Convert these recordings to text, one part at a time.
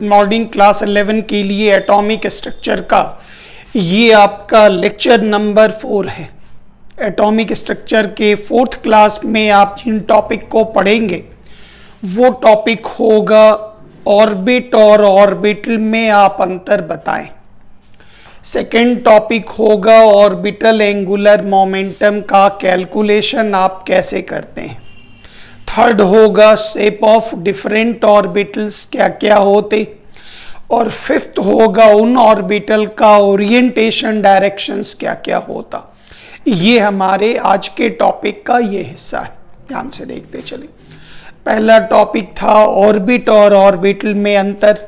Morning class 11 के लिए atomic structure का ये आपका लेक्चर नंबर 4 है। एटॉमिक स्ट्रक्चर के 4th क्लास में आप जिन टॉपिक को पढ़ेंगे वो टॉपिक होगा ऑर्बिट और ऑर्बिटल में आप अंतर बताएं। सेकेंड टॉपिक होगा ऑर्बिटल एंगुलर मोमेंटम का कैलकुलेशन आप कैसे करते हैं। थर्ड होगा शेप ऑफ डिफरेंट ऑर्बिटल्स क्या क्या होते, और फिफ्थ होगा उन ऑर्बिटल का ओरिएंटेशन डायरेक्शंस क्या क्या होता। ये हमारे आज के टॉपिक का ये हिस्सा है, ध्यान से देखते चले। पहला टॉपिक था ऑर्बिट और ऑर्बिटल में अंतर।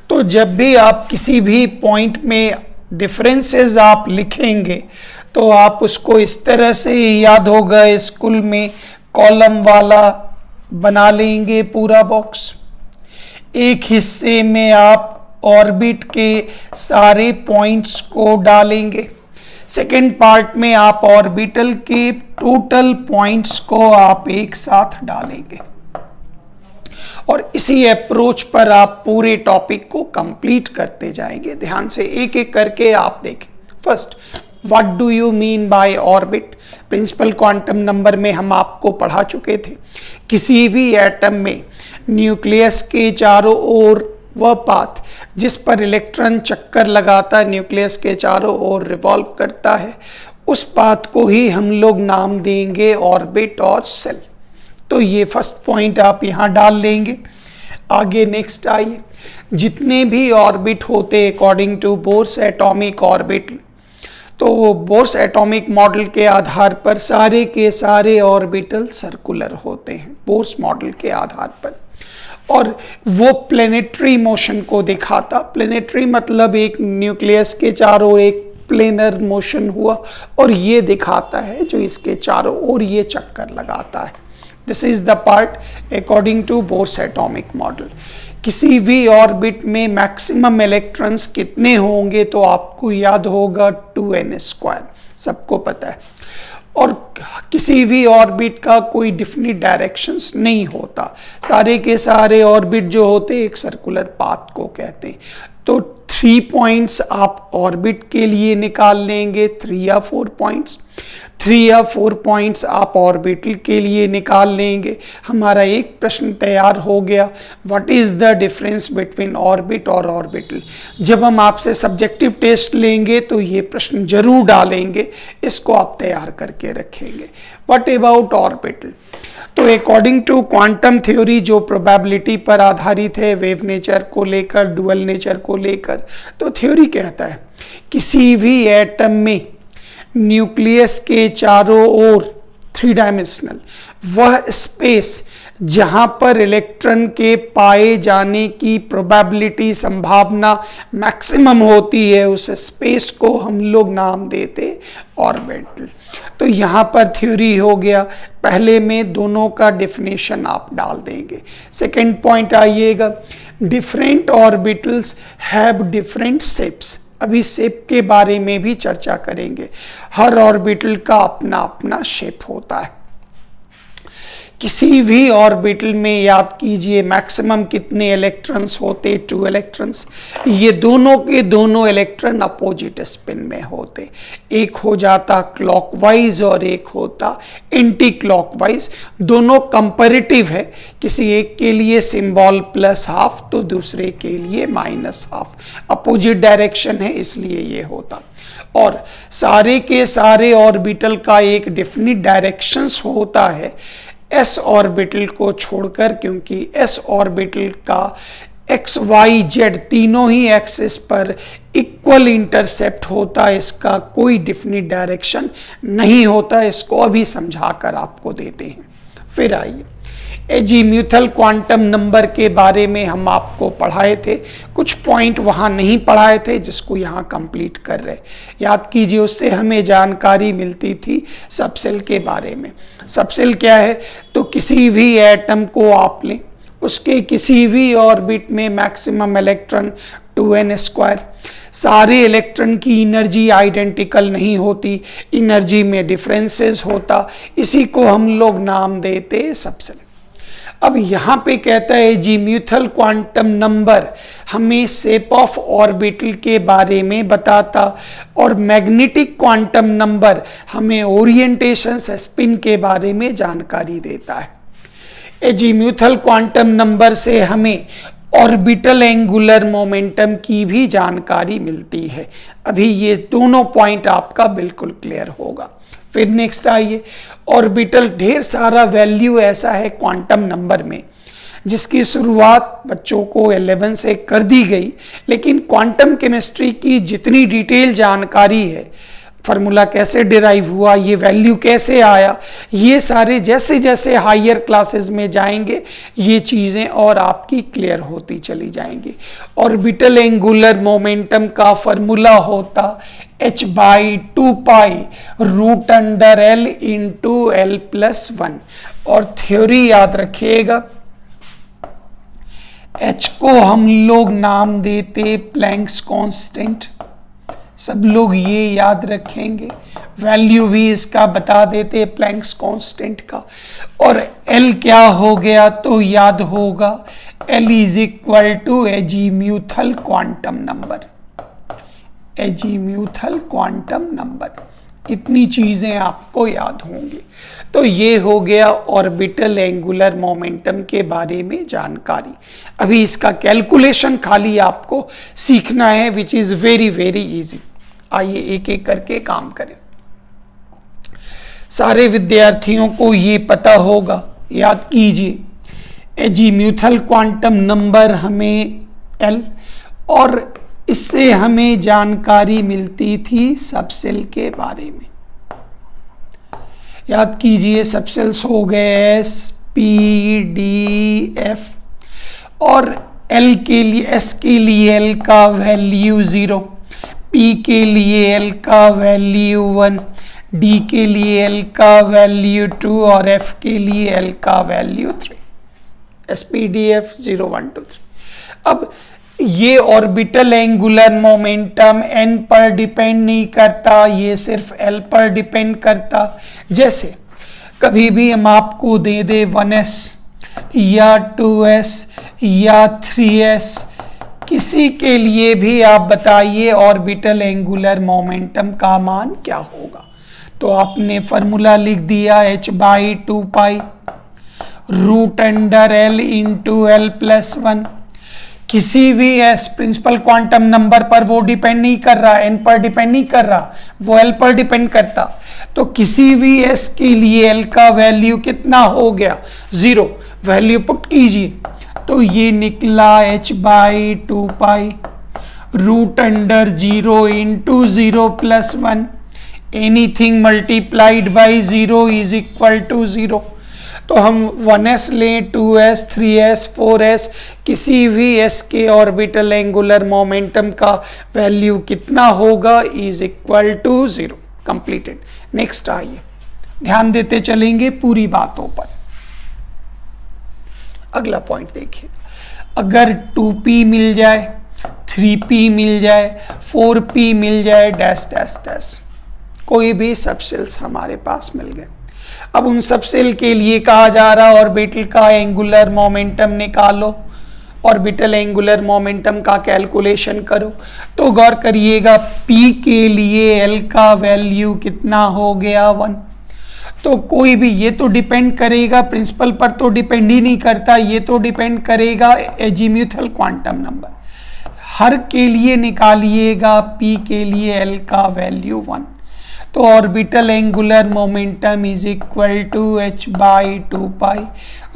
तो जब भी आप किसी भी पॉइंट में डिफरेंसेस आप लिखेंगे तो आप उसको इस तरह से याद होगा, स्कूल में कॉलम वाला बना लेंगे पूरा बॉक्स। एक हिस्से में आप ऑर्बिट के सारे पॉइंट्स को डालेंगे, सेकेंड पार्ट में आप ऑर्बिटल के टोटल पॉइंट्स को आप एक साथ डालेंगे, और इसी अप्रोच पर आप पूरे टॉपिक को कंप्लीट करते जाएंगे। ध्यान से एक एक करके आप देखें। First, what do you mean by orbit. Principal quantum number में हम आपको पढ़ा चुके थे, किसी भी एटम में न्यूक्लियस के चारों ओर वह पाथ जिस पर इलेक्ट्रॉन चक्कर लगाता है, न्यूक्लियस के चारों ओर रिवॉल्व करता है, उस पाथ को ही हम लोग नाम देंगे ऑर्बिट और सेल। तो ये फर्स्ट पॉइंट आप यहाँ डाल लेंगे। आगे नेक्स्ट आइए, जितने भी ऑर्बिट होते according to Bohr's atomic orbital, तो बोर्स एटॉमिक मॉडल के आधार पर सारे के सारे ऑर्बिटल सर्कुलर होते हैं बोर्स मॉडल के आधार पर, और वो प्लेनेटरी मोशन को दिखाता। प्लेनेटरी मतलब एक न्यूक्लियस के चारों एक प्लेनर मोशन हुआ, और ये दिखाता है जो इसके चारों ओर ये चक्कर लगाता है। This is the part according to Bohr's atomic model. किसी भी ऑर्बिट में मैक्सिमम इलेक्ट्रॉन्स कितने होंगे तो आपको याद होगा 2n², सबको पता है। और किसी भी ऑर्बिट का कोई डिफिनिट डायरेक्शंस नहीं होता, सारे के सारे ऑर्बिट जो होते एक सर्कुलर पाथ को कहते हैं। तो 3 पॉइंट्स आप ऑर्बिट के लिए निकाल लेंगे, 3 या 4 पॉइंट्स। 3 या 4 पॉइंट्स आप ऑर्बिटल के लिए निकाल लेंगे। हमारा एक प्रश्न तैयार हो गया, what is the difference between orbit और ऑर्बिटल। जब हम आपसे सब्जेक्टिव टेस्ट लेंगे तो ये प्रश्न जरूर डालेंगे, इसको आप तैयार करके रखेंगे। What about orbital. तो अकॉर्डिंग टू क्वांटम थ्योरी जो प्रोबेबिलिटी पर आधारित है, वेव नेचर को लेकर, डुअल नेचर को लेकर, तो थ्योरी कहता है किसी भी एटम में न्यूक्लियस के चारों ओर 3 डायमेंशनल वह स्पेस जहां पर इलेक्ट्रॉन के पाए जाने की प्रोबेबिलिटी संभावना मैक्सिमम होती है, उस स्पेस को हम लोग नाम देते ऑर्बिटल। तो यहाँ पर थ्योरी हो गया, पहले में दोनों का डेफिनेशन आप डाल देंगे। सेकेंड पॉइंट आइएगा, different orbitals have different shapes. अभी शेप के बारे में भी चर्चा करेंगे। हर ऑर्बिटल का अपना अपना शेप होता है। किसी भी ऑर्बिटल में याद कीजिए मैक्सिमम कितने इलेक्ट्रॉन्स होते, 2 इलेक्ट्रॉन्स। ये दोनों के दोनों इलेक्ट्रॉन अपोजिट स्पिन में होते, एक हो जाता क्लॉकवाइज और एक होता एंटी क्लॉकवाइज। दोनों कंपैरेटिव है, किसी एक के लिए सिंबल +½ तो दूसरे के लिए -½ अपोजिट डायरेक्शन है, इसलिए ये होता। और सारे के सारे ऑर्बिटल का एक डेफिनिट डायरेक्शंस होता है एस ऑर्बिटल को छोड़कर, क्योंकि एस ऑर्बिटल का एक्स वाई जेड तीनों ही एक्सिस पर इक्वल इंटरसेप्ट होता है, इसका कोई डिफिनिट डायरेक्शन नहीं होता। इसको अभी समझाकर आपको देते हैं। फिर आइए, एजीम्यूथल क्वांटम नंबर के बारे में हम आपको पढ़ाए थे, कुछ पॉइंट वहाँ नहीं पढ़ाए थे जिसको यहाँ कंप्लीट कर रहे। याद कीजिए, उससे हमें जानकारी मिलती थी सबसेल के बारे में। सबसेल क्या है, तो किसी भी एटम को आप लें, उसके किसी भी ऑर्बिट में मैक्सिमम इलेक्ट्रॉन 2n²। सारे इलेक्ट्रॉन की एनर्जी आइडेंटिकल नहीं होती, एनर्जी में डिफरेंसेस होता, इसी को हम लोग नाम देते सबसेल। अब यहाँ पे कहता है एजीम्यूथल क्वांटम नंबर हमें शेप ऑफ ऑर्बिटल के बारे में बताता और मैग्नेटिक क्वांटम नंबर हमें ओरिएंटेशन स्पिन के बारे में जानकारी देता है। एजीम्यूथल क्वांटम नंबर से हमें ऑर्बिटल एंगुलर मोमेंटम की भी जानकारी मिलती है। अभी ये दोनों पॉइंट आपका बिल्कुल क्लियर होगा। फिर नेक्स्ट आइए, ऑर्बिटल ढेर सारा वैल्यू ऐसा है क्वांटम नंबर में जिसकी शुरुआत बच्चों को 11 से कर दी गई, लेकिन क्वांटम केमिस्ट्री की जितनी डिटेल जानकारी है, फार्मूला कैसे डिराइव हुआ, ये वैल्यू कैसे आया, ये सारे जैसे जैसे हायर क्लासेस में जाएंगे ये चीज़ें और आपकी क्लियर होती चली जाएंगी। ऑर्बिटल एंगुलर मोमेंटम का फार्मूला होता h/2 root under l into l+1 और थ्योरी याद रखिएगा, h को हम लोग नाम देते प्लैंक्स कांस्टेंट, सब लोग ये याद रखेंगे। वैल्यू भी इसका बता देते प्लैंक्स कांस्टेंट का। और L क्या हो गया तो याद होगा L is equal to azimuthal quantum number. Azimuthal quantum number, इतनी चीजें आपको याद होंगी। तो ये हो गया ऑर्बिटल एंगुलर मोमेंटम के बारे में जानकारी। अभी इसका कैलकुलेशन खाली आपको सीखना है, which is very very easy. आइए एक एक करके काम करें। सारे विद्यार्थियों को ये पता होगा, याद कीजिए एजीम्यूथल क्वांटम नंबर हमें L, और इससे हमें जानकारी मिलती थी सबसेल के बारे में। याद कीजिए सबसेल्स हो गए S, P, D, F और L के लिए, S के लिए L का वैल्यू 0, P के लिए L का वैल्यू 1, D के लिए L का वैल्यू 2 और F के लिए L का वैल्यू 3। SPDF 0 1 2 3। अब ये ऑर्बिटल एंगुलर मोमेंटम n पर डिपेंड नहीं करता, ये सिर्फ L पर डिपेंड करता। जैसे कभी भी हम आपको दे दे 1s या 2s या 3s, किसी के लिए भी आप बताइए ऑर्बिटल एंगुलर मोमेंटम का मान क्या होगा, तो आपने फॉर्मूला लिख दिया h/2 root under l into l+1। किसी भी एस प्रिंसिपल क्वांटम नंबर पर वो डिपेंड नहीं कर रहा, एन पर डिपेंड नहीं कर रहा, वो एल पर डिपेंड करता। तो किसी भी एस के लिए एल का वैल्यू कितना हो गया 0, वैल्यू पुट कीजिए तो ये निकला h/2 root under 0 into 0+1, anything multiplied by 0 is equal to 0। तो हम 1s लें, 2s, 3s, 4s, किसी भी s के ऑर्बिटल एंगुलर मोमेंटम का वैल्यू कितना होगा is equal to 0। Completed. Next आइए, ध्यान देते चलेंगे पूरी बातों पर। अगला पॉइंट देखिए, अगर 2p मिल जाए, 3p मिल जाए, 4p मिल जाए, डैश डैश डैश, कोई भी सबसेल्स हमारे पास मिल गए। अब उन सबसेल के लिए कहा जा रहा ऑर्बिटल का एंगुलर मोमेंटम निकालो, ऑर्बिटल एंगुलर मोमेंटम का कैलकुलेशन करो। तो गौर करिएगा p के लिए l का वैल्यू कितना हो गया 1। तो कोई भी, ये तो डिपेंड करेगा प्रिंसिपल पर, तो डिपेंड ही नहीं करता, ये तो डिपेंड करेगा एजीम्यूथल क्वांटम नंबर। हर के लिए निकालिएगा p के लिए l का वैल्यू 1। तो orbital angular momentum is equal to h/2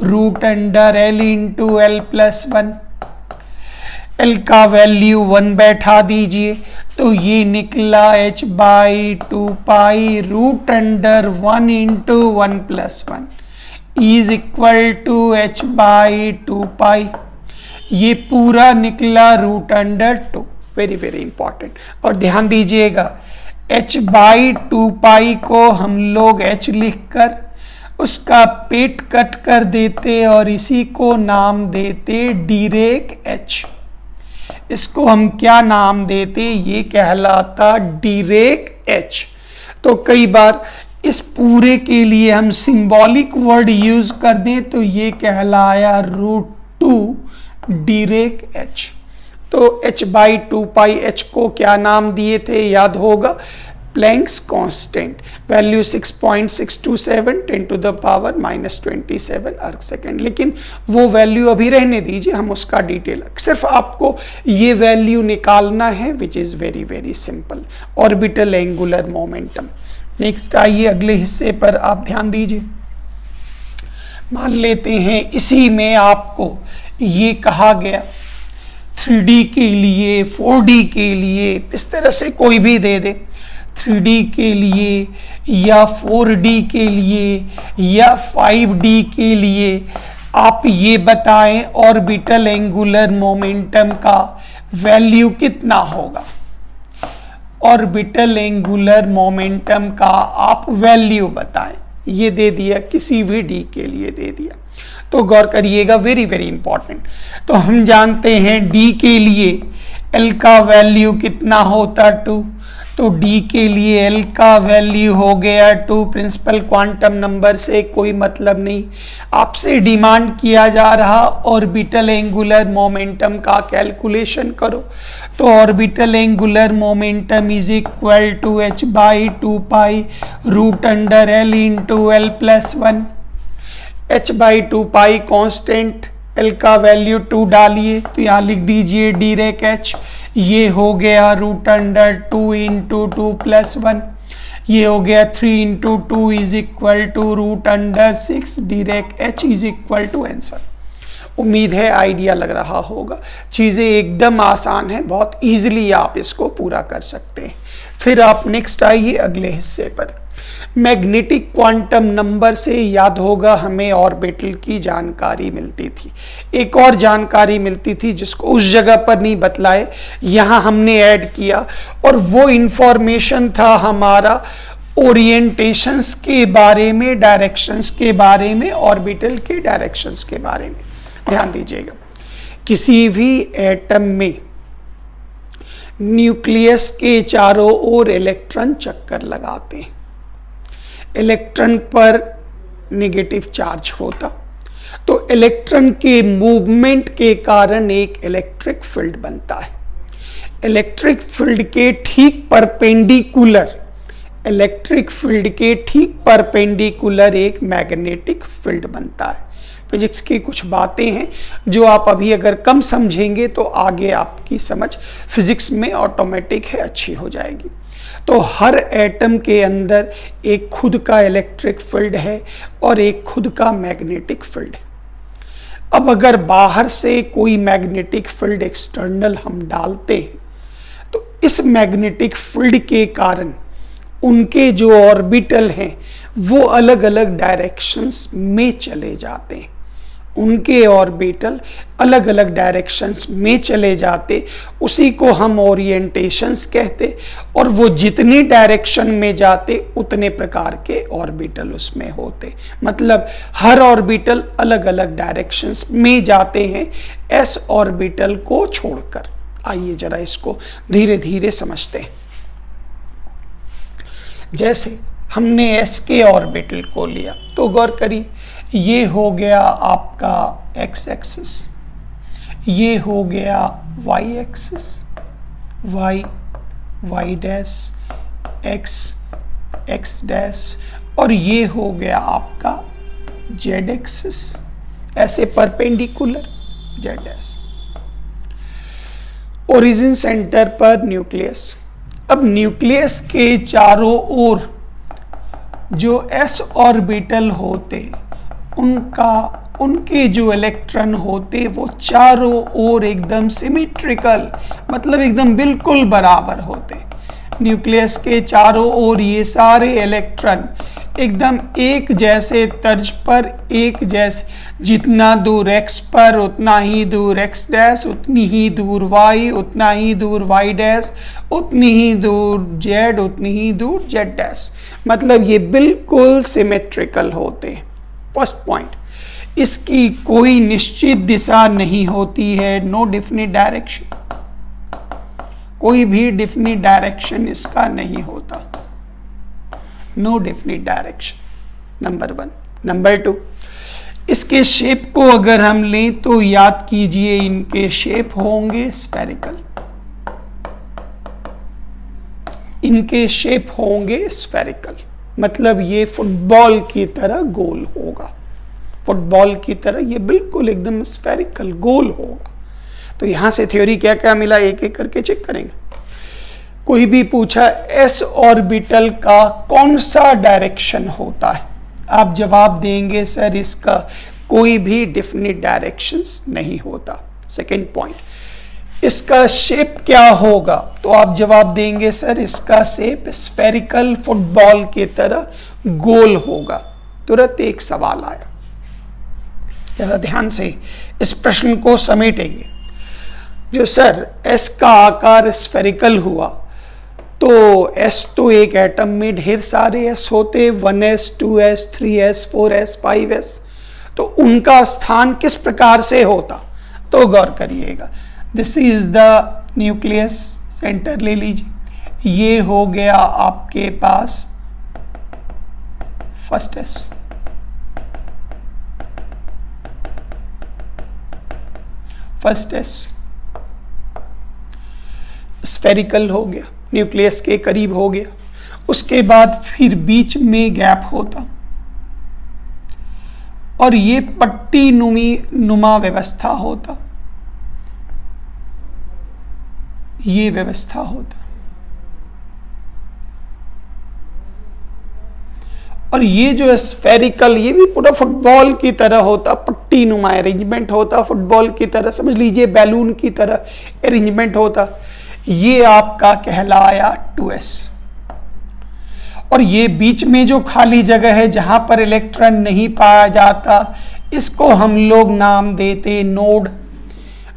root under l into l+1। l का वैल्यू 1 बैठा दीजिए तो ये निकला h/2 root under 1 into 1+1 is equal to h/2। ये पूरा निकला root under 2। Very very important. और ध्यान दीजिएगा h/2 को हम लोग h लिखकर उसका पेट कट कर देते और इसी को नाम देते डीरेक h। इसको हम क्या नाम देते, ये कहलाता डीरेक h। तो कई बार इस पूरे के लिए हम सिंबॉलिक वर्ड यूज कर दें तो ये कहलाया √2 डीरेक एच। तो h/2π को क्या नाम दिए थे याद होगा, प्लैंक्स कांस्टेंट, वैल्यू 6.627 10⁻⁻27 अर्ग सेकेंड। लेकिन वो वैल्यू अभी रहने दीजिए, हम उसका डिटेल, सिर्फ आपको ये वैल्यू निकालना है which is very very simple, orbital angular momentum. Next आइए अगले हिस्से पर आप ध्यान दीजिए। मान लेते हैं इसी में आपको ये कहा गया 3D के लिए, 4D के लिए, इस तरह से कोई भी दे दे, 3D के लिए या 4D के लिए या 5D के लिए, आप ये बताएं ऑर्बिटल एंगुलर मोमेंटम का वैल्यू कितना होगा। ऑर्बिटल एंगुलर मोमेंटम का आप वैल्यू बताएं, ये दे दिया, किसी भी डी के लिए दे दिया। तो गौर करिएगा, वेरी वेरी इंपॉर्टेंट। तो हम जानते हैं डी के लिए एल का वैल्यू कितना होता 2, तो डी के लिए एल का वैल्यू हो गया 2। प्रिंसिपल क्वांटम नंबर से कोई मतलब नहीं, आपसे डिमांड किया जा रहा ऑर्बिटल एंगुलर मोमेंटम का कैलकुलेशन करो। तो orbital angular momentum is equal to h/2π √L into L+1। h/2π constant, L का वैल्यू 2 डालिए, तो यहाँ लिख दीजिए डीरेक एच, ये हो गया √2 इंटू 2+1, ये हो गया 3 into 2 is equal to √6 Dirac H is equal to answer. उम्मीद है आइडिया लग रहा होगा, चीज़ें एकदम आसान है, बहुत इजीली आप इसको पूरा कर सकते हैं। फिर आप नेक्स्ट आइए अगले हिस्से पर। मैग्नेटिक क्वांटम नंबर से याद होगा हमें ऑर्बिटल की जानकारी मिलती थी, एक और जानकारी मिलती थी जिसको उस जगह पर नहीं बतलाए, यहाँ हमने ऐड किया, और वो इंफॉर्मेशन था हमारा ओरिएंटेशंस के बारे में, डायरेक्शंस के बारे में, ऑर्बिटल के डायरेक्शंस के बारे में। ध्यान दीजिएगा, किसी भी एटम में न्यूक्लियस के चारों ओर इलेक्ट्रॉन चक्कर लगाते हैं, इलेक्ट्रॉन पर नेगेटिव चार्ज होता, तो इलेक्ट्रॉन के मूवमेंट के कारण एक इलेक्ट्रिक फील्ड बनता है। इलेक्ट्रिक फील्ड के ठीक परपेंडिकुलर, इलेक्ट्रिक फील्ड के ठीक परपेंडिकुलर एक मैग्नेटिक फील्ड बनता है। फिजिक्स की कुछ बातें हैं जो आप अभी अगर कम समझेंगे तो आगे आपकी समझ फिजिक्स में ऑटोमेटिक है अच्छी हो जाएगी। तो हर एटम के अंदर एक खुद का इलेक्ट्रिक फील्ड है और एक खुद का मैग्नेटिक फील्ड है। अब अगर बाहर से कोई मैग्नेटिक फील्ड एक्सटर्नल हम डालते हैं तो इस मैग्नेटिक फील्ड के कारण उनके जो ऑर्बिटल हैं वो अलग अलग डायरेक्शंस में चले जाते हैं, उनके ऑर्बिटल अलग अलग डायरेक्शंस में चले जाते, उसी को हम ओरिएंटेशंस कहते, और वो जितने डायरेक्शन में जाते उतने प्रकार के ऑर्बिटल उसमें होते, मतलब हर ऑर्बिटल अलग अलग डायरेक्शंस में जाते हैं एस ऑर्बिटल को छोड़कर। आइए जरा इसको धीरे धीरे समझते हैं। जैसे हमने एस के ऑर्बिटल को लिया तो गौर करिए, ये हो गया आपका एक्स एक्सिस, ये हो गया Y axis, Y dash, X dash, और ये हो गया आपका जेड एक्सिस, ऐसे perpendicular Z dash. Origin centre पर न्यूक्लियस। अब न्यूक्लियस के चारों ओर जो एस ऑर्बिटल होते उनके जो इलेक्ट्रॉन होते वो चारों ओर एकदम सिमेट्रिकल, मतलब एकदम बिल्कुल बराबर होते। न्यूक्लियस के चारों ओर ये सारे इलेक्ट्रॉन एकदम एक जैसे तर्ज पर, एक जैसे, जितना दूर एक्स पर उतना ही दूर एक्स डैश, उतनी ही दूर वाई, उतना ही दूर वाई डैश, उतनी ही दूर जेड, उतनी ही दूर जेड डैश, मतलब ये बिल्कुल सिमेट्रिकल होते हैं। फर्स्ट पॉइंट, इसकी कोई निश्चित दिशा नहीं होती है, नो डिफिनिट डायरेक्शन, कोई भी डिफिनिट डायरेक्शन इसका नहीं होता। No definite direction, number 1। Number 2, इसके शेप को अगर हम लें तो याद कीजिए इनके शेप होंगे स्फेरिकल, इनके शेप होंगे स्फेरिकल, मतलब ये फुटबॉल की तरह गोल होगा, फुटबॉल की तरह ये बिल्कुल एकदम स्फेरिकल गोल होगा। तो यहां से थ्योरी क्या क्या मिला एक एक करके चेक करेंगे। कोई भी पूछा एस ऑर्बिटल का कौन सा डायरेक्शन होता है, आप जवाब देंगे सर इसका कोई भी डेफिनिट डायरेक्शंस नहीं होता। सेकंड पॉइंट, इसका शेप क्या होगा, तो आप जवाब देंगे सर इसका शेप स्फेरिकल फुटबॉल की तरह गोल होगा। तुरंत एक सवाल आया, जरा ध्यान से इस प्रश्न को समेटेंगे। जो सर एस का आकार स्फेरिकल हुआ तो एस तो एक एटम में ढेर सारे एस होते, 1s 2s 3s 4s 5s, तो उनका स्थान किस प्रकार से होता, तो गौर करिएगा। This is the nucleus, centre ले लीजिए, ये हो गया आपके पास first s, first s spherical हो गया, न्यूक्लियस के करीब हो गया। उसके बाद फिर बीच में गैप होता और ये पट्टी नुमा व्यवस्था होता, ये व्यवस्था होता, और ये जो स्फेरिकल ये भी पूरा फुटबॉल की तरह होता, पट्टी नुमा अरेंजमेंट होता, फुटबॉल की तरह समझ लीजिए, बैलून की तरह अरेंजमेंट होता। ये आपका कहलाया 2s, और ये बीच में जो खाली जगह है जहां पर इलेक्ट्रॉन नहीं पाया जाता, इसको हम लोग नाम देते नोड।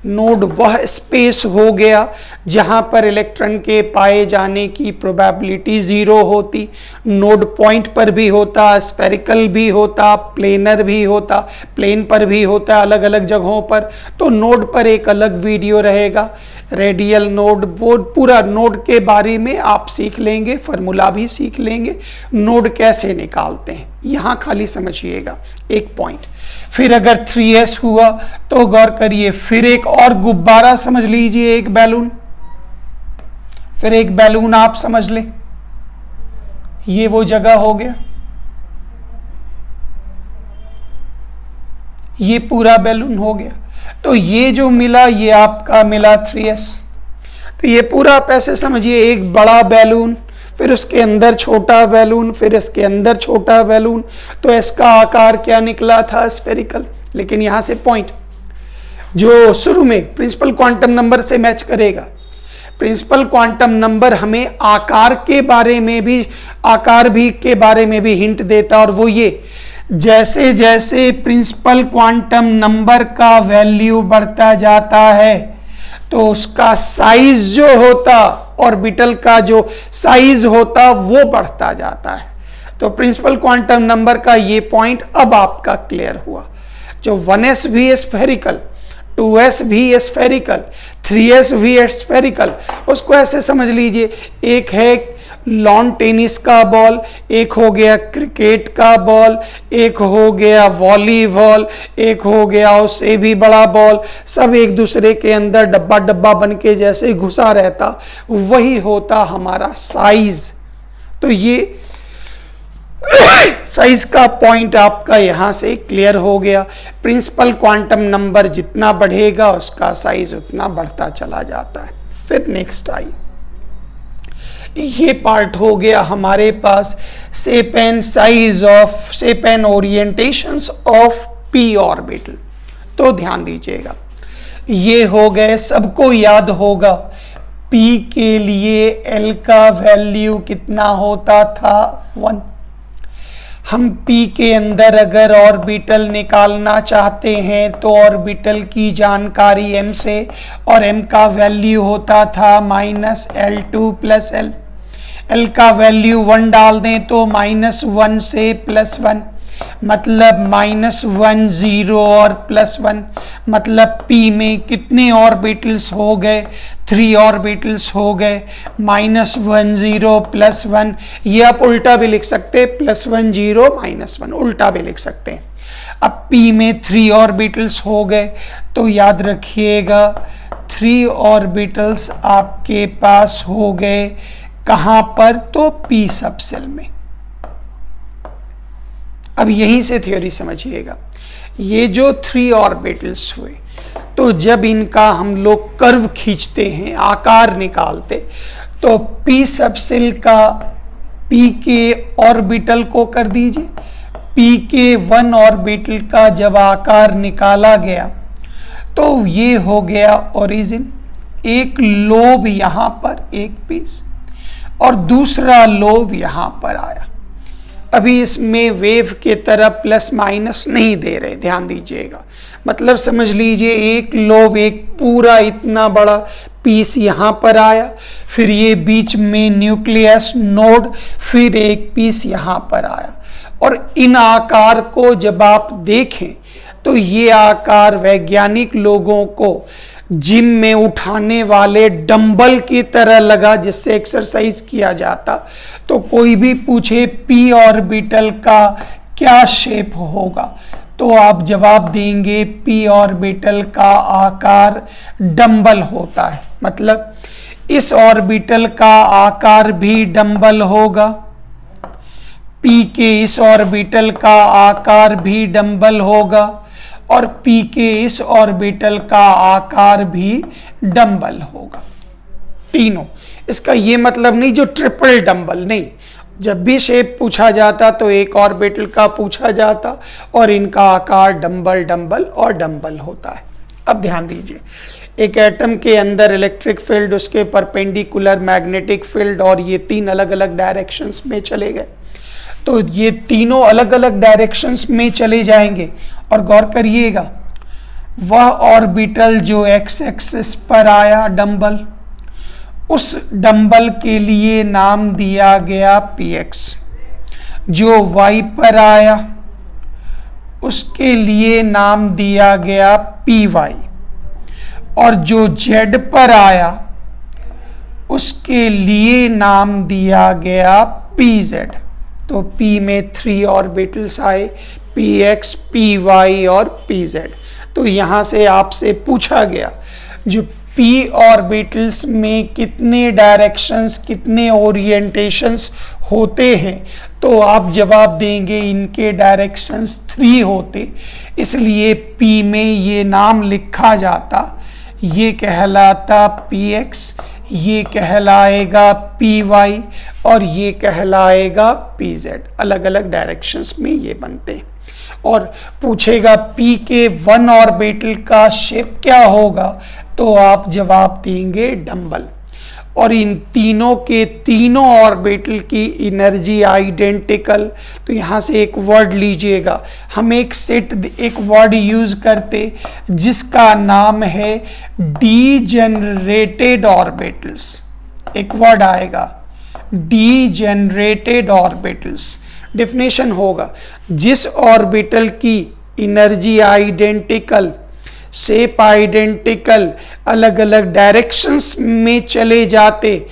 नोड वह स्पेस हो गया जहां पर इलेक्ट्रॉन के पाए जाने की प्रोबेबिलिटी 0 होती। नोड पॉइंट पर भी होता, स्फेरिकल भी होता, प्लेनर भी होता, प्लेन पर भी होता, अलग अलग जगहों पर। तो नोड पर एक अलग वीडियो रहेगा, रेडियल नोड, वो पूरा नोड के बारे में आप सीख लेंगे, फार्मूला भी सीख लेंगे, नोड कैसे निकालते हैं, यहां खाली समझिएगा एक पॉइंट। फिर अगर 3s हुआ तो गौर करिए, फिर एक और गुब्बारा समझ लीजिए, एक बैलून, फिर एक बैलून आप समझ लें, ये वो जगह हो गया, ये पूरा बैलून हो गया। तो ये जो मिला ये आपका मिला 3s। तो ये पूरा आप ऐसे समझिए, एक बड़ा बैलून, फिर उसके अंदर छोटा बैलून, फिर इसके अंदर छोटा बैलून, तो इसका आकार क्या निकला था, स्फेरिकल। लेकिन यहां से पॉइंट जो शुरू में प्रिंसिपल क्वांटम नंबर से मैच करेगा, प्रिंसिपल क्वांटम नंबर हमें आकार के बारे में भी, आकार भी के बारे में भी हिंट देता, और वो ये, जैसे जैसे प्रिंसिपल क्वांटम नंबर का वैल्यू बढ़ता जाता है तो उसका साइज जो होता, ऑर्बिटल का जो साइज होता वो बढ़ता जाता है। तो प्रिंसिपल क्वांटम नंबर का ये पॉइंट अब आपका क्लियर हुआ। जो 1s भी स्फेरिकल, 2s भी स्फेरिकल, 3s भी स्फेरिकल, उसको ऐसे समझ लीजिए, एक है लॉन टेनिस का बॉल, एक हो गया क्रिकेट का बॉल, एक हो गया वॉलीबॉल, एक हो गया उससे भी बड़ा बॉल, सब एक दूसरे के अंदर डब्बा डब्बा बन के जैसे घुसा रहता, वही होता हमारा साइज। तो ये साइज का पॉइंट आपका यहां से क्लियर हो गया। प्रिंसिपल क्वांटम नंबर जितना बढ़ेगा उसका साइज उतना बढ़ता चला जाता है। फिर नेक्स्ट आई, ये पार्ट हो गया हमारे पास shape and size of, shape and orientations of p orbital. तो ध्यान दीजिएगा, ये हो गए, सबको याद होगा पी के लिए एल का वैल्यू कितना होता था, 1। हम पी के अंदर अगर ऑर्बिटल निकालना चाहते हैं तो ऑर्बिटल की जानकारी m से, और m का वैल्यू होता था -L2 + L। L का वैल्यू 1 डाल दें तो -1 से +1। मतलब -1 0 और +1, मतलब p में कितने ऑर्बिटल्स हो गए, 3 ऑर्बिटल्स हो गए। -1 0 +1, ये आप उल्टा भी लिख सकते हैं, +1 0 -1 उल्टा भी लिख सकते हैं। अब p में 3 ऑर्बिटल्स हो गए, तो याद रखिएगा 3 ऑर्बिटल्स आपके पास हो गए कहां पर, तो p सब सेल में। अब यहीं से थ्योरी समझिएगा, ये जो 3 ऑर्बिटल्स हुए, तो जब इनका हम लोग कर्व खींचते हैं, आकार निकालते, तो p सब सेल का p के ऑर्बिटल को कर दीजिए, p के 1 ऑर्बिटल का जब आकार निकाला गया तो ये हो गया ओरिजिन, एक लोब यहां पर एक पीस और दूसरा लोब यहां पर आया। अभी इसमें वेव के तरह प्लस माइनस नहीं दे रहे, ध्यान दीजिएगा। मतलब समझ लीजिए एक लोब, एक पूरा इतना बड़ा पीस यहां पर आया, फिर ये बीच में न्यूक्लियस नोड, फिर एक पीस यहां पर आया। और इन आकार को जब आप देखें तो ये आकार वैज्ञानिक लोगों को जिम में उठाने वाले डंबल की तरह लगा, जिससे एक्सरसाइज किया जाता। तो कोई भी पूछे p ऑर्बिटल का क्या शेप होगा, तो आप जवाब देंगे p ऑर्बिटल का आकार डंबल होता है। मतलब इस ऑर्बिटल का आकार भी डंबल होगा, p के इस ऑर्बिटल का आकार भी डंबल होगा और p के इस ऑर्बिटल का आकार भी डंबल होगा, तीनों। इसका ये मतलब नहीं जो ट्रिपल डंबल नहीं, जब भी शेप पूछा जाता तो एक ऑर्बिटल का पूछा जाता और इनका आकार डंबल डंबल और डंबल होता है। अब ध्यान दीजिए, एक एटम के अंदर इलेक्ट्रिक फील्ड, उसके परपेंडिकुलर मैग्नेटिक फील्ड, और ये 3 अलग अलग डायरेक्शंस में चले गए। तो ये तीनों अलग अलग डायरेक्शंस में चले जाएंगे। और गौर करिएगा, वह ऑर्बिटल जो एक्स एक्सिस पर आया डंबल, उस डंबल के लिए नाम दिया गया px। जो वाई पर आया उसके लिए नाम दिया गया py, और जो जेड पर आया उसके लिए नाम दिया गया pz। तो p में 3 ऑर्बिटल्स आए, px, py और pz। तो यहां से आपसे पूछा गया जो p ऑर्बिटल्स में कितने डायरेक्शंस, कितने ओरिएंटेशंस होते हैं, तो आप जवाब देंगे इनके डायरेक्शंस 3 होते, इसलिए p में ये नाम लिखा जाता, ये कहलाता px, ये कहलाएगा py और ये कहलाएगा pz। अलग अलग डायरेक्शंस में ये बनते हैं। और पूछेगा p के 1 ऑर्बिटल का शेप क्या होगा, तो आप जवाब देंगे डंबल। और इन तीनों के तीनों ऑर्बिटल की एनर्जी आइडेंटिकल। तो यहाँ से एक वर्ड लीजिएगा, हम एक वर्ड यूज करते जिसका नाम है डीजेनरेटेड ऑर्बिटल्स। एक वर्ड आएगा डीजेनरेटेड ऑर्बिटल्स। डेफिनेशन होगा जिस ऑर्बिटल की एनर्जी आइडेंटिकल, शेप आइडेंटिकल, अलग अलग डायरेक्शंस में चले जाते,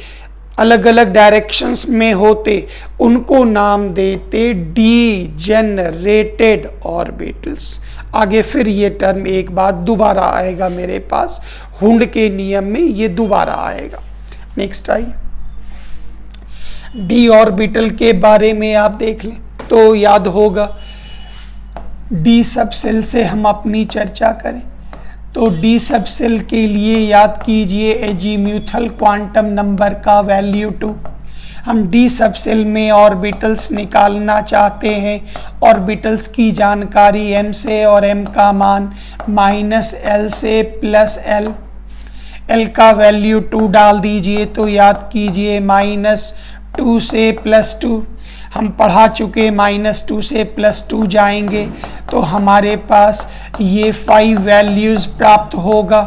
अलग अलग डायरेक्शंस में होते, उनको नाम देते डीजेनरेटेड ऑर्बिटल्स। आगे फिर ये टर्म एक बार दोबारा आएगा मेरे पास, हुंड के नियम में ये दोबारा आएगा। नेक्स्ट आइए, डी ऑर्बिटल के बारे में आप देख लें तो याद होगा, डी सब सेल से हम अपनी चर्चा करें तो डी सब सेल के लिए याद कीजिए एजीम्यूथल क्वांटम नंबर का वैल्यू 2। हम डी सब सेल में ऑर्बिटल्स निकालना चाहते हैं, ऑर्बिटल्स की जानकारी m से और m का मान -l से +l, l का वैल्यू 2 डाल दीजिए तो याद कीजिए -2 से +2। हम पढ़ा चुके -2 से +2 जाएंगे तो हमारे पास ये 5 वैल्यूज़ प्राप्त होगा।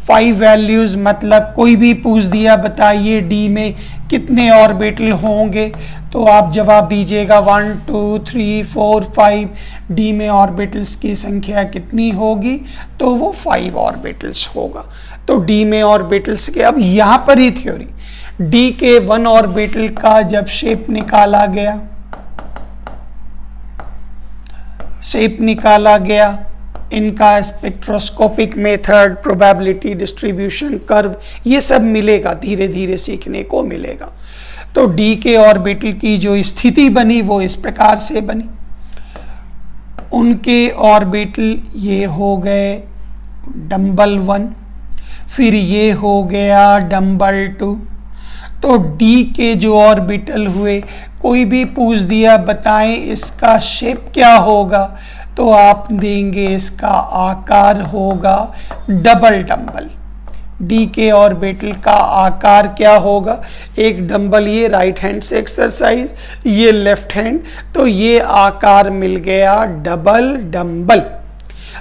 5 वैल्यूज़ मतलब कोई भी पूछ दिया बताइए डी में कितने ऑर्बिटल होंगे, तो आप जवाब दीजिएगा 1 2 3 4 5। डी में ऑर्बिटल्स की संख्या कितनी होगी, तो वो 5 ऑर्बिटल्स होगा। तो डी में ऑर्बिटल्स के, अब यहां पर ही थ्योरी, डी के 1 ऑर्बिटल का जब शेप निकाला गया, इनका spectroscopic method, probability distribution curve, ये सब मिलेगा, धीरे धीरे सीखने को मिलेगा। तो डी के ऑर्बिटल की जो स्थिति बनी वो इस प्रकार से बनी। उनके ऑर्बिटल ये हो गए डंबल 1, फिर ये हो गया डंबल 2। तो डी के जो ऑर्बिटल हुए, कोई भी पूछ दिया बताएं इसका शेप क्या होगा, तो आप देंगे इसका आकार होगा डबल डंबल। डी के ऑर्बिटल का आकार क्या होगा, एक डंबल, ये राइट हैंड से एक्सरसाइज, ये लेफ्ट हैंड, तो ये आकार मिल गया डबल डंबल।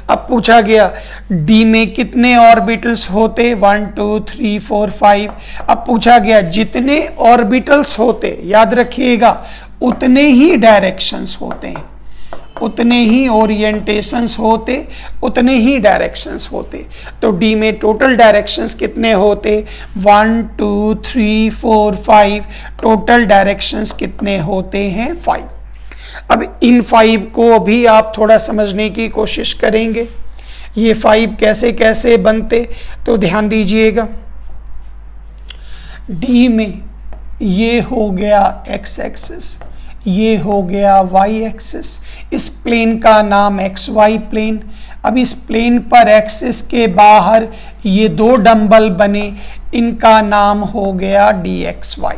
अब पूछा गया डी में कितने ऑर्बिटल्स होते, 1 2 3 4 5। अब पूछा गया जितने ऑर्बिटल्स होते, याद रखिएगा, उतने ही डायरेक्शंस होते हैं, उतने ही ओरिएंटेशंस होते, उतने ही डायरेक्शंस होते। तो डी में टोटल डायरेक्शंस कितने होते, 1 2 3 4 5। टोटल डायरेक्शंस कितने होते हैं, 5। अब इन 5 को भी आप थोड़ा समझने की कोशिश करेंगे, ये 5 कैसे कैसे बनते, तो ध्यान दीजिएगा। डी में ये हो गया एक्स एक्सिस, ये हो गया वाई एक्सिस, इस प्लेन का नाम एक्स वाई प्लेन। अब इस प्लेन पर एक्सिस के बाहर ये 2 डंबल बने, इनका नाम हो गया डी एक्स वाई।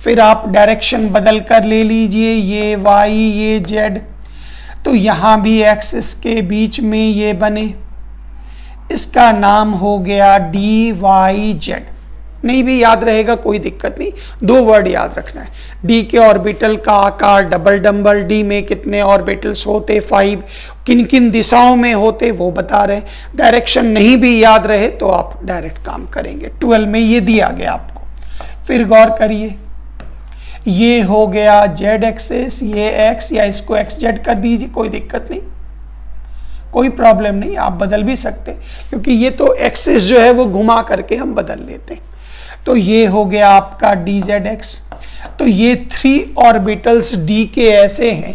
फिर आप डायरेक्शन बदल कर ले लीजिए, ये वाई ये जेड, तो यहाँ भी एक्सिस के बीच में ये बने, इसका नाम हो गया डी वाई जेड। नहीं भी याद रहेगा कोई दिक्कत नहीं, 2 वर्ड याद रखना है। डी के ऑर्बिटल का आकार डबल डंबल, डी में कितने ऑर्बिटल्स होते, 5, किन किन दिशाओं में होते वो बता रहे। डायरेक्शन नहीं भी याद रहे तो आप डायरेक्ट काम करेंगे, 12 में ये दिया गया आपको। फिर गौर करिए, ये हो गया जेड एक्सिस, ये एक्स, या इसको एक्स जेड कर दीजिए, कोई दिक्कत नहीं, कोई प्रॉब्लम नहीं, आप बदल भी सकते, क्योंकि ये तो एक्सिस जो है वो घुमा करके हम बदल लेते हैं। तो ये हो गया आपका डी जेड एक्स। तो ये 3 ऑर्बिटल्स डी के ऐसे हैं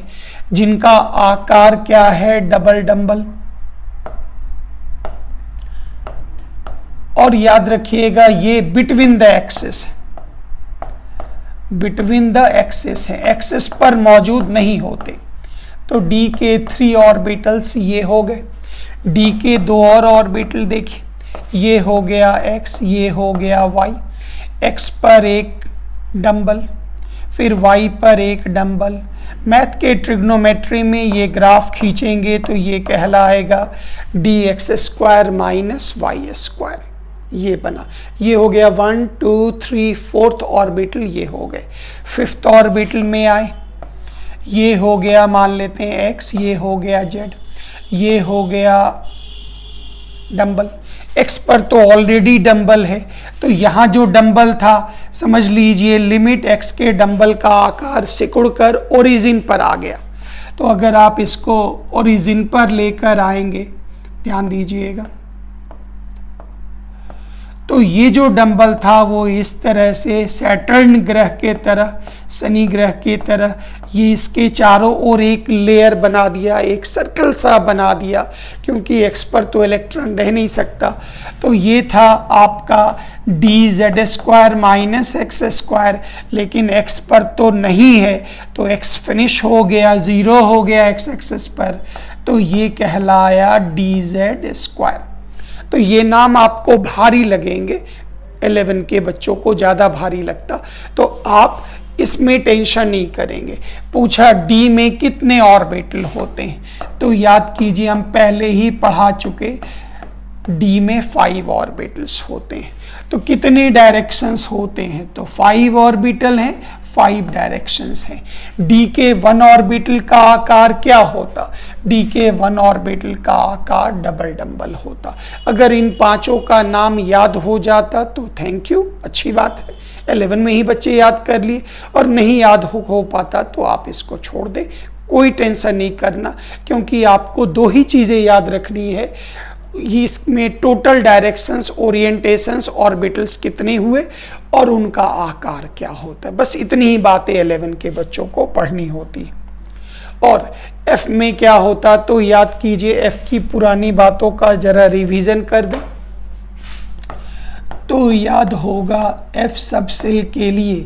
जिनका आकार क्या है, डबल डंबल। और याद रखिएगा ये बिटवीन द एक्सिस है, बिटवीन द एक्सिस है, एक्सिस पर मौजूद नहीं होते। तो डी के 3 ऑर्बिटल्स ये हो गए। डी के 2 और ऑर्बिटल देखिए, ये हो गया एक्स, ये हो गया वाई। एक्स पर एक डंबल, फिर वाई पर एक डंबल। मैथ के ट्रिग्नोमेट्री में ये ग्राफ खींचेंगे तो ये कहलाएगा D X square minus Y square, ये बना। ये हो गया 1 2 3 4th ऑर्बिटल, ये हो गए। 5th ऑर्बिटल में आए, ये हो गया, मान लेते हैं एक्स, ये हो गया जेड, ये हो गया डंबल। एक्स पर तो ऑलरेडी डंबल है, तो यहाँ जो डंबल था समझ लीजिए लिमिट एक्स के डंबल का आकार सिकुड़कर ओरिजिन पर आ गया। तो अगर आप इसको ओरिजिन पर लेकर आएंगे, ध्यान दीजिएगा, तो ये जो डंबल था वो इस तरह से सैटर्न ग्रह के तरह, शनि ग्रह के तरह, ये इसके चारों ओर एक लेयर बना दिया, एक सर्कल सा बना दिया, क्योंकि एक्स पर तो इलेक्ट्रॉन रह नहीं सकता। तो ये था आपका D Z square minus x square, लेकिन एक्स पर तो नहीं है, तो एक्स फिनिश हो गया, 0 हो गया एक्स एक्सिस पर, तो ये कहलाया डी जेड स्क्वायर। तो ये नाम आपको भारी लगेंगे, 11 के बच्चों को ज़्यादा भारी लगता, तो आप इसमें टेंशन नहीं करेंगे। पूछा डी में कितने ऑर्बिटल होते हैं, तो याद कीजिए हम पहले ही पढ़ा चुके, डी में 5 ऑर्बिटल्स होते हैं। तो कितने डायरेक्शंस होते हैं, तो 5 ऑर्बिटल हैं, 5 डायरेक्शंस हैं। डी के 1 ऑर्बिटल का आकार क्या होता? डी के 1 ऑर्बिटल का आकार डबल डंबल होता। अगर इन पांचों का नाम याद हो जाता तो थैंक यू, अच्छी बात है, 11 में ही बच्चे याद कर लिए, और नहीं याद हो पाता तो आप इसको छोड़ दें, कोई टेंशन नहीं करना, क्योंकि आपको 2 ही चीज़ें याद रखनी है, इसमें टोटल डायरेक्शंस, ओरिएंटेशंस, ऑर्बिटल्स कितने हुए और उनका आकार क्या होता है, बस इतनी ही बातें 11 के बच्चों को पढ़नी होती है। और एफ में क्या होता तो याद कीजिए, एफ की पुरानी बातों का जरा रिवीजन कर दें तो याद होगा एफ सबसेल के लिए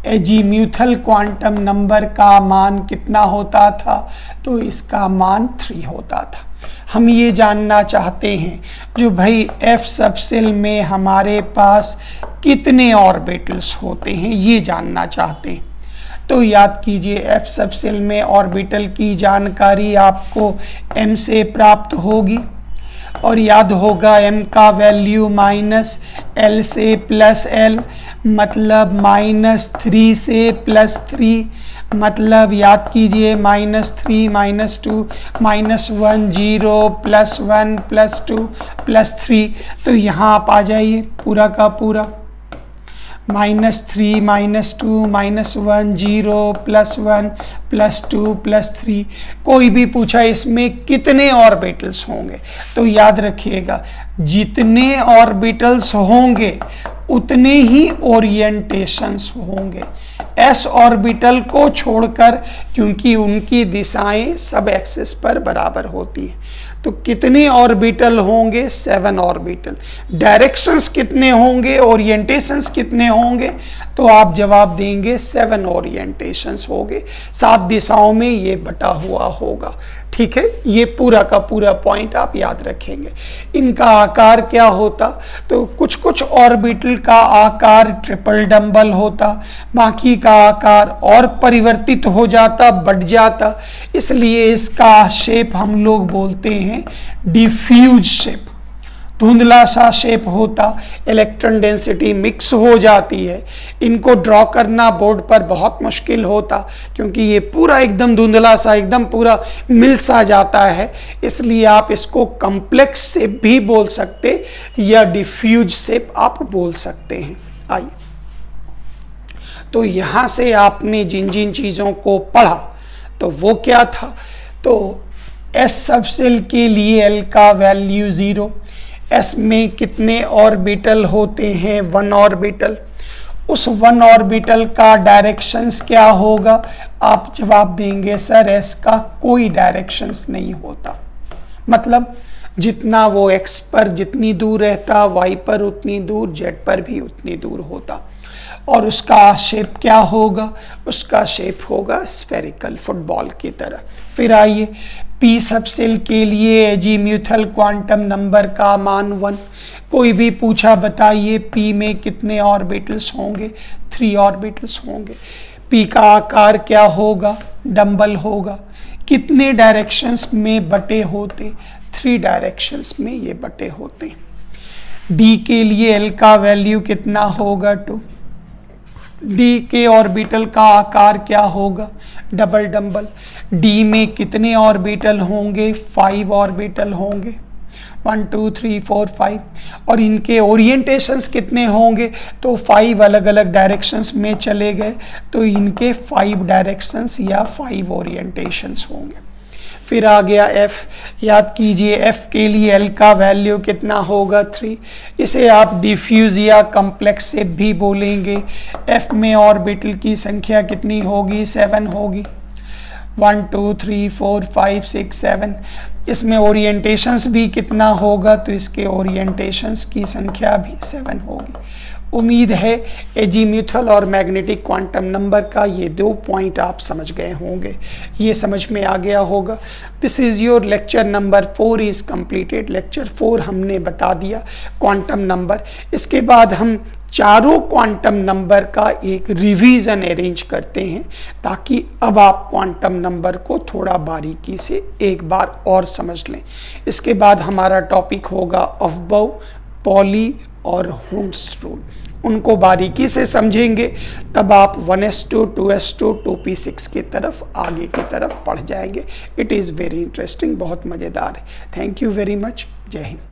एजीम्यूथल क्वांटम नंबर का मान कितना होता था? तो इसका मान 3 होता था। हम ये जानना चाहते हैं जो भाई एफ सबसेल में हमारे पास कितने ऑर्बिटल्स होते हैं, ये जानना चाहते हैं। तो याद कीजिए, एफ सबसेल में ऑर्बिटल की जानकारी आपको एम से प्राप्त होगी, और याद होगा एम का वैल्यू माइनस एल से प्लस एल, मतलब -3 से +3, मतलब याद कीजिए -3 -2 -1 0 +1 +2 +3। तो यहाँ आप आ जाइए पूरा का पूरा, -3 -2 -1 0 +1 +2 +3। कोई भी पूछा इसमें कितने ऑर्बिटल्स होंगे, तो याद रखिएगा जितने ऑर्बिटल्स होंगे उतने ही ओरिएंटेशंस होंगे, एस ऑर्बिटल को छोड़कर, क्योंकि उनकी दिशाएं सब एक्सिस पर बराबर होती है। तो कितने ऑर्बिटल होंगे? 7 ऑर्बिटल। डायरेक्शंस कितने होंगे, ओरिएंटेशंस कितने होंगे? तो आप जवाब देंगे 7 ओरिएंटेशंस होंगे, 7 दिशाओं में ये बटा हुआ होगा। ठीक है, ये पूरा का पूरा पॉइंट आप याद रखेंगे। इनका आकार क्या होता? तो कुछ कुछ ऑर्बिटल का आकार ट्रिपल डंबल होता, बाकी का आकार और परिवर्तित हो जाता, बढ़ जाता, इसलिए इसका शेप हम लोग बोलते हैं डिफ्यूज शेप, धुंधला सा शेप होता, इलेक्ट्रॉन डेंसिटी मिक्स हो जाती है। इनको ड्रॉ करना बोर्ड पर बहुत मुश्किल होता, क्योंकि ये पूरा एकदम धुंधला सा, एकदम पूरा मिल सा जाता है, इसलिए आप इसको कॉम्प्लेक्स शेप भी बोल सकते या डिफ्यूज शेप आप बोल सकते हैं। आइए, तो यहाँ से आपने जिन जिन चीज़ों को पढ़ा तो वो क्या था? तो एस सबसेल के लिए एल का वैल्यू 0, एस में कितने ऑर्बिटल होते हैं? 1 ऑर्बिटल। उस 1 ऑर्बिटल का डायरेक्शंस क्या होगा? आप जवाब देंगे सर एस का कोई डायरेक्शंस नहीं होता, मतलब जितना वो एक्स पर जितनी दूर रहता, वाई पर उतनी दूर, जेड पर भी उतनी दूर होता। और उसका शेप क्या होगा? उसका शेप होगा स्फेरिकल, फुटबॉल की तरह। फिर आइए, पी सबसेल के लिए एजीम्यूथल क्वांटम नंबर का मान 1। कोई भी पूछा बताइए पी में कितने ऑर्बिटल्स होंगे? 3 ऑर्बिटल्स होंगे। पी का आकार क्या होगा? डंबल होगा। कितने डायरेक्शंस में बटे होते? 3 डायरेक्शंस में ये बटे होते। डी के लिए एल का वैल्यू कितना होगा? 2। डी के ऑर्बिटल का आकार क्या होगा? Double dumbbell. डी में कितने ऑर्बिटल होंगे? 5 ऑर्बिटल होंगे, 1 2 3 4 5। और इनके ओरिएंटेशंस कितने होंगे? तो 5 अलग अलग डायरेक्शंस में चले गए, तो इनके 5 डायरेक्शंस या 5 ओरिएंटेशंस होंगे। फिर आ गया एफ। याद कीजिए एफ के लिए एल का वैल्यू कितना होगा? 3। इसे आप डिफ्यूज या कॉम्प्लेक्स से भी बोलेंगे। एफ में ऑर्बिटल की संख्या कितनी होगी? 7 होगी। 1 2 3 4 5 6 7। इसमें ओरिएंटेशंस भी कितना होगा? तो इसके ओरिएंटेशंस की संख्या भी 7 होगी। उम्मीद है एजीम्यूथल और मैग्नेटिक क्वांटम नंबर का ये 2 पॉइंट आप समझ गए होंगे, ये समझ में आ गया होगा। This is your lecture number 4 is completed. Lecture 4 हमने बता दिया क्वांटम नंबर। इसके बाद हम चारों क्वांटम नंबर का एक रिवीजन अरेंज करते हैं, ताकि अब आप क्वांटम नंबर को थोड़ा बारीकी से एक बार और समझ लें। इसके बाद हमारा टॉपिक होगा अफबाउ, पॉली और हुंड्स रूल, उनको बारीकी से समझेंगे, तब आप 1s2, 2s2, 2p6 की तरफ आगे की तरफ पढ़ जाएंगे। इट इज़ वेरी इंटरेस्टिंग, बहुत मज़ेदार है। Thank you very much. जय हिंद।